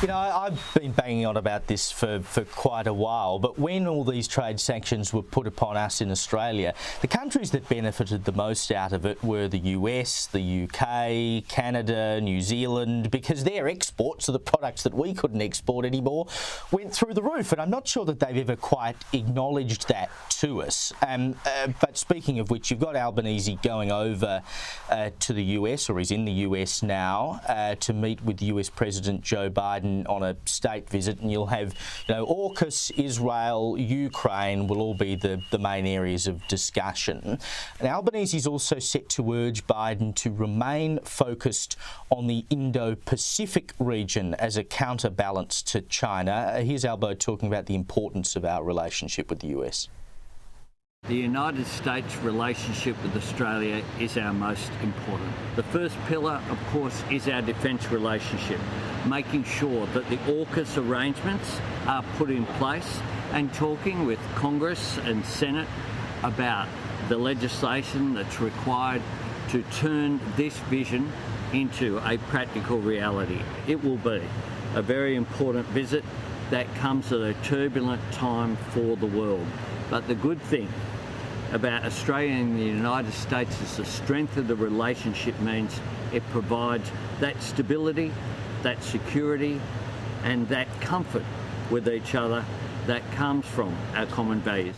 You know, I've been banging on about this for quite a while, but when all these trade sanctions were put upon us in Australia, the countries that benefited the most out of it were the US, the UK, Canada, New Zealand, because their exports of the products that we couldn't export anymore went through the roof. And I'm not sure that they've ever quite acknowledged that to us. But speaking of which, you've got Albanese going over to the US, or he's in the US now, to meet with US President Joe Biden on a state visit, and you'll have, you know, AUKUS, Israel, Ukraine will all be the main areas of discussion. And Albanese is also set to urge Biden to remain focused on the Indo-Pacific region as a counterbalance to China. Here's Albo talking about the importance of our relationship with the US. The United States relationship with Australia is our most important. The first pillar, of course, is our defence relationship, making sure that the AUKUS arrangements are put in place and talking with Congress and Senate about the legislation that's required to turn this vision into a practical reality. It will be a very important visit that comes at a turbulent time for the world. But the good thing about Australia and the United States is the strength of the relationship means it provides that stability, that security, and that comfort with each other that comes from our common values.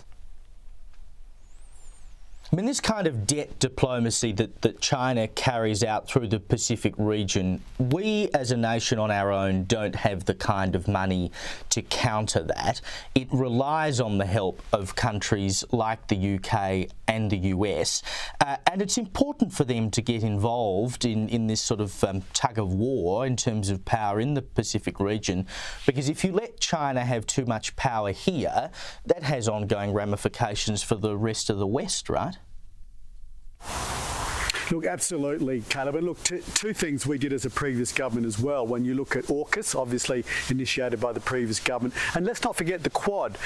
I mean, this kind of debt diplomacy that China carries out through the Pacific region, we as a nation on our own don't have the kind of money to counter that. It relies on the help of countries like the UK and the US, and it's important for them to get involved in this sort of tug of war in terms of power in the Pacific region, because if you let China have too much power here, that has ongoing ramifications for the rest of the West, right? Look, absolutely, Caleb. And look, two things we did as a previous government as well. When you look at AUKUS, obviously initiated by the previous government, and let's not forget the Quad,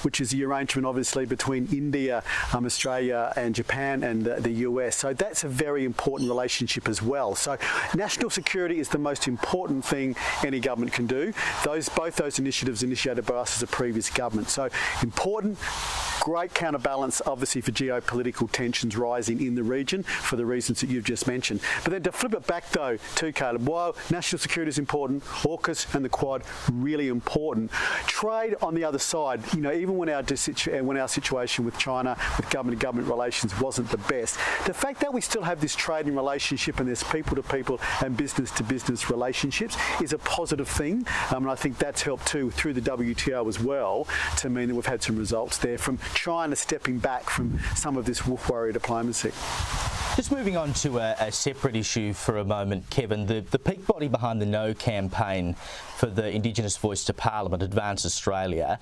which is the arrangement obviously between India, Australia and Japan and the US. So that's a very important relationship as well. So national security is the most important thing any government can do. Both those initiatives initiated by us as a previous government. So important, great counterbalance obviously for geopolitical tensions rising in the region for the reasons that you've just mentioned. But then to flip it back though to Caleb, while national security is important, AUKUS and the Quad really important. Trade on the other side, you know, even when our situation with China, with government-to-government relations wasn't the best, the fact that we still have this trading relationship and there's people-to-people and business-to-business relationships is a positive thing, and I think that's helped too through the WTO as well to mean that we've had some results there from China stepping back from some of this wolf warrior diplomacy. Just moving on to a separate issue for a moment, Kevin, the peak body behind the No campaign for the Indigenous Voice to Parliament, Advance Australia,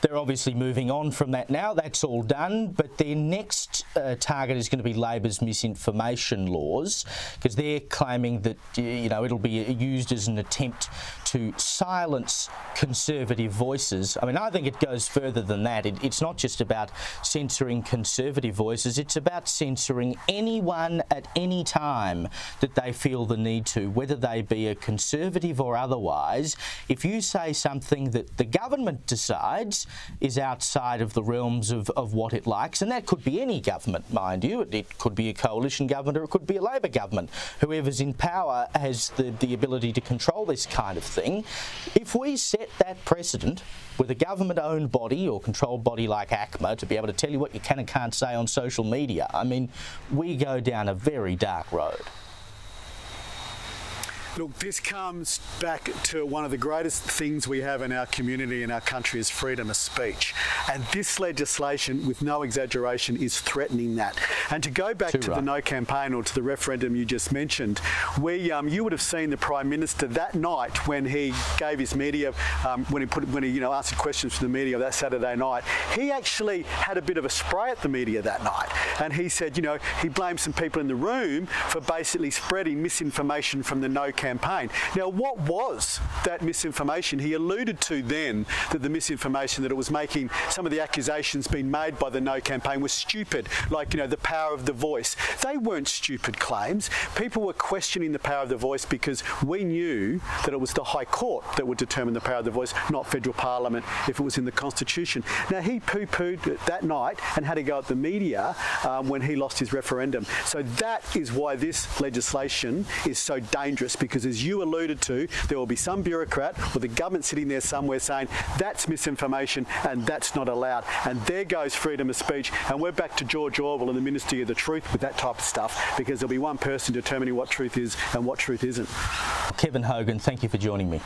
they're obviously moving on from that now. That's all done, but their next target is going to be Labor's misinformation laws, because they're claiming that, you know, it'll be used as an attempt to silence conservative voices. I mean, I think it goes further than that. It's not just about censoring conservative voices, it's about censoring anyone at any time that they feel the need to, whether they be a conservative or otherwise. If you say something that the government decides is outside of the realms of what it likes, and that could be any government, mind you, it could be a coalition government or it could be a Labor government, whoever's in power has the ability to control this kind of thing. If we set that precedent with a government-owned body or controlled body like ACMA to be able to tell you what you can and can't say on social media, I mean, we go down a very dark road. Look, this comes back to one of the greatest things we have in our community and our country is freedom of speech. And this legislation, with no exaggeration, is threatening that. And to go back to the No campaign or to the referendum you just mentioned, you would have seen the Prime Minister that night when he gave his media, when he answered questions from the media that Saturday night, he actually had a bit of a spray at the media that night. And he said, you know, he blamed some people in the room for basically spreading misinformation from the No campaign campaign. Now, what was that misinformation? He alluded to then that the misinformation, that it was making some of the accusations being made by the No campaign was stupid, like, you know, the power of the voice. They weren't stupid claims. People were questioning the power of the voice because we knew that it was the High Court that would determine the power of the voice, not federal parliament if it was in the Constitution. Now, he poo-pooed it that night and had to go at the media when he lost his referendum. So that is why this legislation is so dangerous, because as you alluded to, there will be some bureaucrat or the government sitting there somewhere saying that's misinformation and that's not allowed. And there goes freedom of speech. And we're back to George Orwell and the Ministry of the Truth with that type of stuff, because there'll be one person determining what truth is and what truth isn't. Kevin Hogan, thank you for joining me.